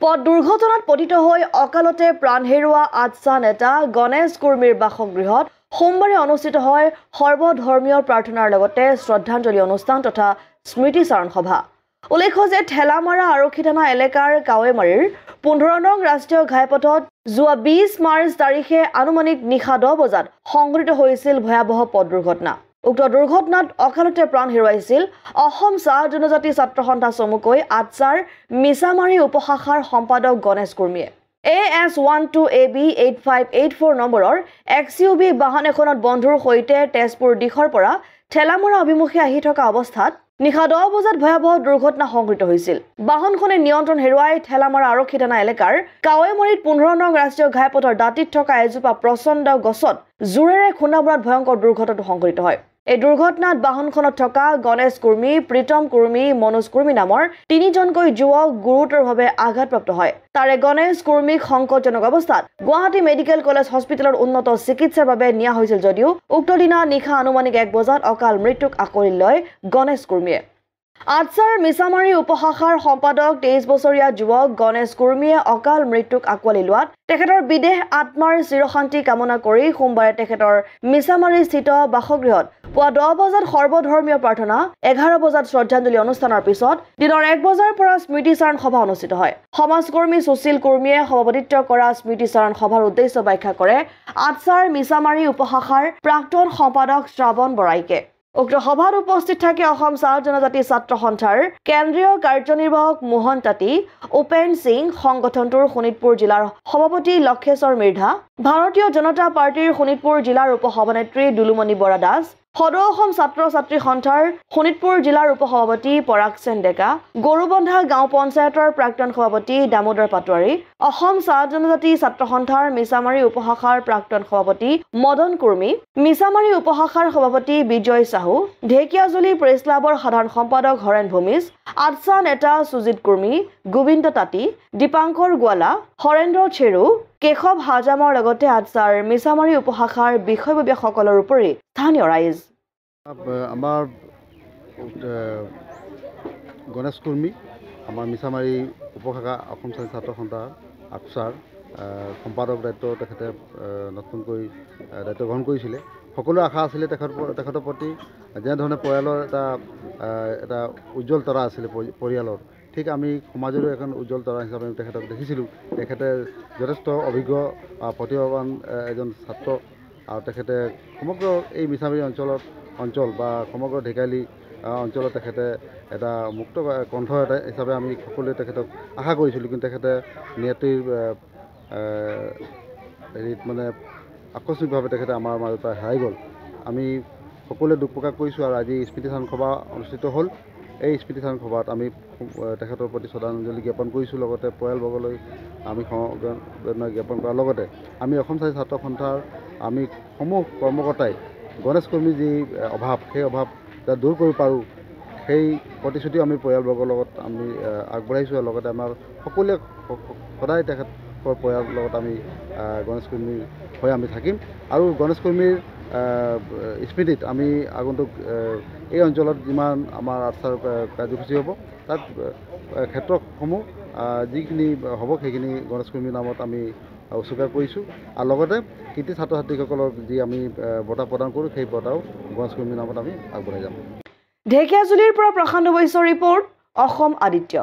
পথ দুৰ্ঘটনাত পতিত হৈ অকালতে প্ৰাণ হেৰুওৱা আটছা নেতা গণেশ কুৰ্মীৰ বাসগৃহত সোমবাৰে অনুষ্ঠিত হয় সৰ্বধৰ্মীয় প্ৰাৰ্থনাৰ লগতে শ্ৰদ্ধাঞ্জলি অনুষ্ঠান তথা স্মৃতিচাৰণ সভা। উল্লেখ্য যে ঠেলামাৰা আৰক্ষী থানা এলেকাৰ কাৱেমাৰীৰ 15 নং ৰাষ্ট্ৰীয় ঘাইপথত যোৱা 20 মাৰ্চ তাৰিখে আনুমানিক নিশা 10 বজাত সংঘটিত হৈছিল ভয়াৱহ পথ দুৰ্ঘটনা। উক্ত দুৰ্ঘটনাত অকালতে প্ৰাণ হেৰুৱাইছিল অসম চাহ জনজাতি ছাত্ৰ সন্থা চমুকৈ আটছাৰ মিছামাৰী উপশাখাৰ সম্পাদক গণেশ কুৰ্মীয়ে AS12AB 8584 নম্বৰৰ XUV বাহন এখনত বন্ধুৰ সৈতে তেজপুৰ দিশৰ পৰা ঠেলামৰা অভিমুখে আহি থকা অৱস্থাত নিশা 10 বজাত ভয়াৱহ দুৰ্ঘটনা সংঘটিত হৈছিল। বাহনখনে নিয়ন্ত্ৰণ হেৰুৱাই ঠেলামৰা আৰক্ষী থানা এলেকাৰ কাৱেমাৰীত 15 নং ৰাষ্ট্ৰীয় ঘাইপথৰ দাঁতিত থকা এজোপা প্ৰচণ্ড গছত জোৰেৰে খুন্দা মৰাত ভয়ংকৰ দুৰ্ঘটনাটো সংঘটিত হয়। এই দুৰ্ঘটনাত বাহনখনত থকা গণেশ কুৰ্মী, প্ৰীতম কুৰ্মী, মনোজ কুৰ্মী নামৰ তিনিজনকৈ যুৱক গুৰুতৰভাৱে আঘাতপ্ৰাপ্ত হয়। তাৰে গণেশ কুৰ্মীক সংকটজনক অৱস্থাত গুৱাহাটী মেডিকেল কলেজ হস্পিটেলত উন্নত চিকিৎসাৰ বাবে নিয়া হৈছিল যদিও উক্ত দিনা নিশা আনুমানিক 1 বজাত অকাল মৃত্যুক আকোৱালি লয় গণেশ কুৰ্মীয়ে। আটছাৰ মিছামাৰী উপশাখাৰ সম্পাদক 23 বছৰীয়া যুৱক গণেশ কুৰ্মীয়ে অকাল মৃত্যুক আকোৱালি লোৱাত তেখেতৰ বিদেহ আত্মাৰ চিৰশান্তি কামনা কৰি সোমবাৰে তেখেতৰ মিছামাৰী স্থিত বাসগৃহত পুৱা 10 বজাত সৰ্বধৰ্মীয় প্ৰাৰ্থনা, 11 বজাত শ্ৰদ্ধাঞ্জলি অনুষ্ঠানৰ পিছত দিনৰ 1 বজাৰ পৰা স্মৃতিচাৰণ সভা অনুষ্ঠিত হয়। সমাজকৰ্মী সুশীল কুৰ্মীয়ে সভাপতিত্ব কৰা স্মৃতিচাৰণ সভাৰ উদ্দেশ্য ব্যাখ্যা কৰে আটছাৰ মিছামাৰী উপশাখাৰ প্ৰাক্তন সম্পাদক শ্ৰাৱণ বৰাইকে। উক্ত সভাত উপস্থিত থাকে অসম চাহ জনজাতি ছাত্ৰ সন্থাৰ কেন্দ্ৰীয় কাৰ্যনিৰ্বাহক মোহন তাঁতী, উপেন সিং, সংগঠনটোৰ শোণিতপুৰ জিলাৰ সভাপতি লক্ষেশ্বৰ মিৰ্ধা, ভাৰতীয় জনতা পাৰ্টিৰ শোণিতপুৰ জিলাৰ উপসভানেত্ৰী দুলুমণি বৰা দাস, সদৌ অসম ছাত্ৰ ছাত্ৰী সন্থাৰ শোণিতপুৰ জিলাৰ উপসভাপতি পৰাগ সেন ডেকা, গৰুবন্ধা গাঁও পঞ্চায়তৰ প্ৰাক্তন সভাপতি দামোদৰ পাটোৱাৰী, অসম চাহ জনজাতি ছাত্ৰ সন্থাৰ মিছামাৰী উপশাখাৰ প্ৰাক্তন সভাপতি মদন কুৰ্মী, মিছামাৰী উপশাখাৰ সভাপতি বিজয় সাহু, ঢেকিয়াজুলি প্ৰেছ ক্লাবৰ সাধাৰণ সম্পাদক হৰেণ ভূমিজ, আটছা নেতা সুজিত কুৰ্মী, গোবিন্দ তাঁতী, দীপাংকৰ গোৱালা, হৰেন্দ্ৰ চেৰু, কেশৱ হাজামৰ লগতে আটছাৰ মিছামাৰী উপশাখাৰ বিষয়ববীয়াসকলৰ উপৰি স্থানীয় ৰাইজ। আমাৰ গণেশ কুৰ্মী আমাৰ মিছামাৰী উপশাখা অসম চাহ ছাত্ৰ সন্থা আটছাৰ সম্পাদক দায়িত্ব তেখেতে নতুনকৈ দায়িত্ব গ্ৰহণ কৰিছিলে। সকলো আশা আছিলে তেখেতৰ প্ৰতি যেনেধৰণে পৰিয়ালৰ এটা উজ্জ্বল তৰা আছিলে পৰিয়ালৰ, ঠিক আমি সমাজৰো এখন উজ্জ্বল তৰা হিচাপে তেখেতক দেখিছিলোঁ। তেখেতে যথেষ্ট অভিজ্ঞ প্ৰতিভাৱান এজন ছাত্ৰ আৰু তেখেতে সমগ্ৰ এই মিছামাৰী অঞ্চল বা সমগ্ৰ ঢেকিয়ালী অঞ্চলত তেখেতে এটা মুক্ত কণ্ঠ এটা হিচাপে আমি সকলোৱে তেখেতক আশা কৰিছিলোঁ, কিন্তু তেখেতে নিয়তিৰ হেৰিত মানে আকস্মিকভাৱে তেখেতে আমাৰ মাজৰ পৰা হেৰাই গ'ল। আমি সকলোৱে দুখ প্ৰকাশ কৰিছোঁ আৰু আজি স্মৃতিচাৰণ সভা অনুষ্ঠিত হ'ল। এই স্মৃতিচাৰণ সভাত আমি তেখেতৰ প্ৰতি শ্ৰদ্ধাঞ্জলি জ্ঞাপন কৰিছোঁ, লগতে পৰিয়ালবৰ্গলৈ আমি সমবেদনা জ্ঞাপন কৰাৰ লগতে আমি অসম চাহ ছাত্ৰ সন্থাৰ আমি সমূহ কৰ্মকৰ্তাই গণেশ কুৰ্মীৰ যি অভাৱ, সেই অভাৱ যাতে দূৰ কৰিব পাৰোঁ সেই প্ৰতিশ্ৰুতিও আমি পৰিয়ালবৰ্গৰ লগত আমি আগবঢ়াইছোঁ। আৰু লগতে আমাৰ সকলোৱে সদায় তেখেতৰ পৰিয়ালৰ লগত আমি গণেশ কুৰ্মীৰ হৈ আমি থাকিম আৰু গণেশ কুৰ্মীৰ স্মৃতিত আমি আগন্তুক এই অঞ্চলত যিমান আমাৰ আটছাৰ কাৰ্যসূচী হ'ব তাত ক্ষেত্ৰসমূহ যিখিনি হ'ব সেইখিনি গণেশ কুৰ্মীৰ নামত আমি উৎসৰ্গা কৰিছোঁ। আৰু লগতে কৃতি ছাত্ৰ ছাত্ৰীসকলক যি আমি বঁটা প্ৰদান কৰোঁ সেই বঁটাও গণেশ কুৰ্মীৰ নামত আমি আগবঢ়াই যাম। ঢেকিয়াজুলিৰ পৰা প্ৰশান্ত বৈশ্যৰ ৰিপৰ্ট, অসম আদিত্য।